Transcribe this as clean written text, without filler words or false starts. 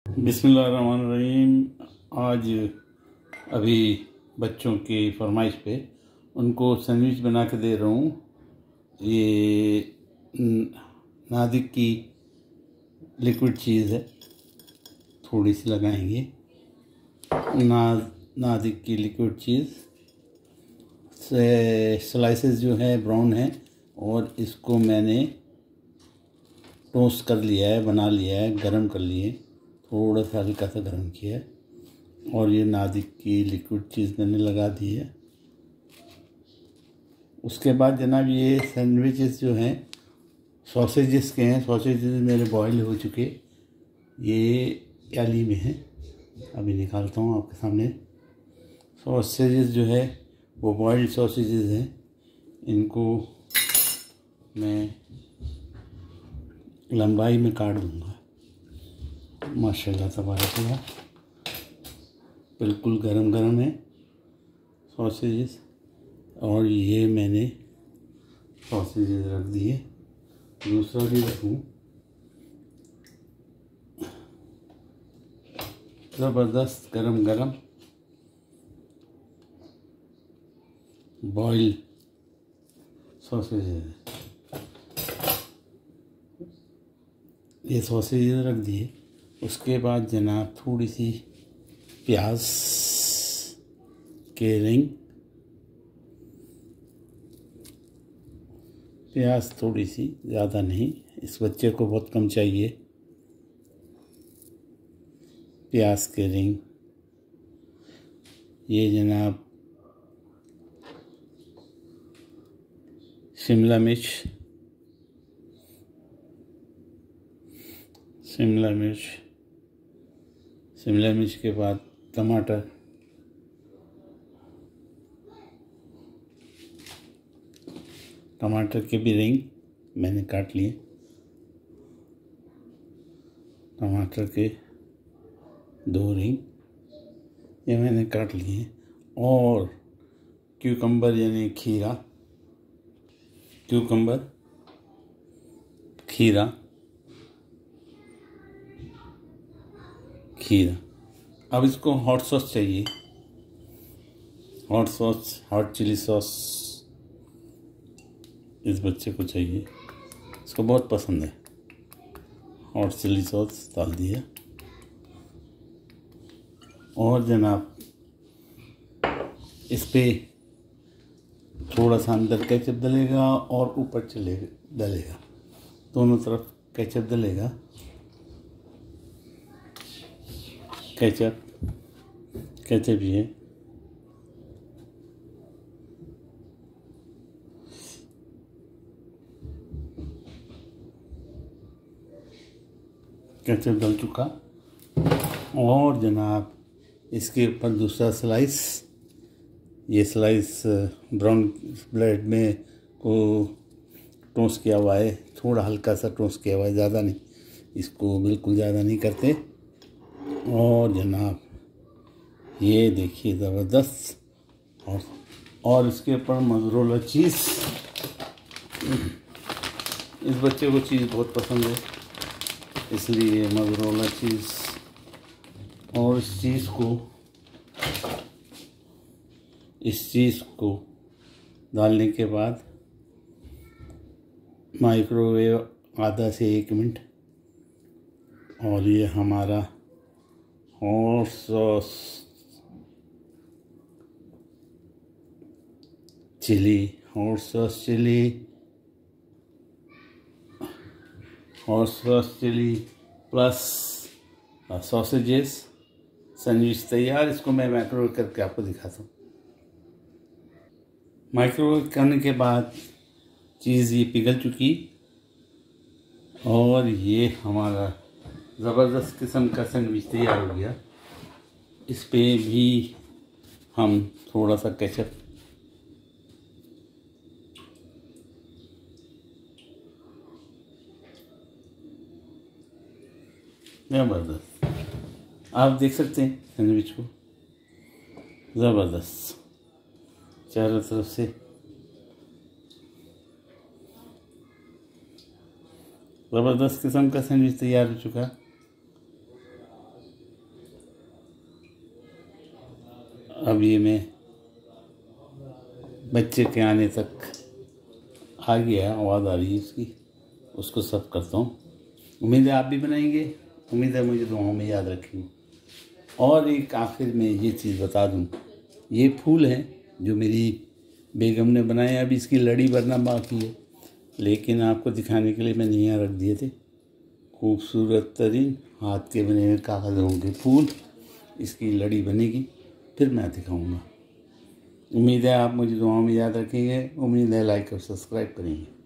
बिस्मिल्लाहिर्रहमानिर्रहीम। आज अभी बच्चों की फरमाइश पे उनको सैंडविच बना के दे रहा हूँ। ये नादिक की लिक्विड चीज़ है, थोड़ी सी लगाएंगे। नादिक की लिक्विड चीज़ से स्लाइसेस जो है ब्राउन है और इसको मैंने टोस्ट कर लिया है, बना लिया है, गरम कर लिए, थोड़ा सा हल्का सा गरम किया है और ये नादिक की लिक्विड चीज़ मैंने लगा दी है। उसके बाद जनाब ये सैंडविचेस जो हैं सॉसेजेस के हैं। सॉसेजेस मेरे बॉईल हो चुके, ये प्याली में हैं, अभी निकालता हूँ आपके सामने। सॉसेजेस जो है वो बॉइल्ड सॉसेजेस हैं, इनको मैं लंबाई में काट दूँगा। माशाल्लाह तबारकल्लाह, बिल्कुल गरम गरम है सॉसेजेस। और ये मैंने सॉसेजेस रख दिए, दूसरा भी रखूँ। ज़बरदस्त गरम गरम बॉयल सॉसेजेस, ये सॉसेजेस रख दिए। उसके बाद जनाब थोड़ी सी प्याज के रिंग, प्याज थोड़ी सी, ज़्यादा नहीं, इस बच्चे को बहुत कम चाहिए। प्याज के रिंग, ये जनाब शिमला मिर्च, शिमला मिर्च, शिमला मिर्च के बाद टमाटर, टमाटर के भी रिंग मैंने काट लिए, टमाटर के 2 रिंग ये मैंने काट लिए। और क्यूकम्बर यानी खीरा, क्यूकम्बर खीरा, खीरा। अब इसको हॉट सॉस चाहिए, hot sauce, hot chili sauce इस बच्चे को चाहिए, इसको बहुत पसंद है। हॉट चिली सॉस डाल दिया। और जनाब इस पे थोड़ा सा अंदर केचप डलेगा और ऊपर डलेगा, दोनों तरफ केचप डलेगा। केचप, केचप ये केचप डल चुका। और जनाब इसके ऊपर दूसरा स्लाइस, ये स्लाइस ब्राउन ब्रेड में को टोस्ट किया हुआ है, थोड़ा हल्का सा टोस्ट किया हुआ है, ज़्यादा नहीं, इसको बिल्कुल ज़्यादा नहीं करते। और जनाब ये देखिए ज़बरदस्त। और इसके ऊपर मोज़रेला चीज़, इस बच्चे को चीज़ बहुत पसंद है, इसलिए मोज़रेला चीज़। और इस चीज़ को डालने के बाद माइक्रोवेव आधा से 1 मिनट। और ये हमारा hot sauce chili, hot sauce chili, hot sauce chili plus sausages sandwich तैयार। इसको मैं माइक्रोवेव करके आपको दिखाता हूँ। माइक्रोवेव करने के बाद चीज़ ये पिघल चुकी और ये हमारा ज़बरदस्त किस्म का सैंडविच तैयार हो गया। इस पे भी हम थोड़ा सा केचप, ज़बरदस्त, आप देख सकते हैं सैंडविच को, ज़बरदस्त चारों तरफ से ज़बरदस्त किस्म का सैंडविच तैयार हो चुका। अब ये मैं बच्चे के आने तक आ गया, आवाज़ आ रही है उसकी, उसको सब करता हूँ। उम्मीद है आप भी बनाएंगे, उम्मीद है मुझे दुआओं में याद रखेंगे। और एक आखिर में ये चीज़ बता दूँ, ये फूल हैं जो मेरी बेगम ने बनाए, अभी इसकी लड़ी बनना बाकी है, लेकिन आपको दिखाने के लिए मैंने यहाँ रख दिए थे। खूबसूरत तरीन हाथ के बने हुए कागज़ों के फूल, इसकी लड़ी बनेगी फिर मैं दिखाऊंगा। उम्मीद है आप मुझे दुआओं में याद रखेंगे, उम्मीद है लाइक और सब्सक्राइब करेंगे।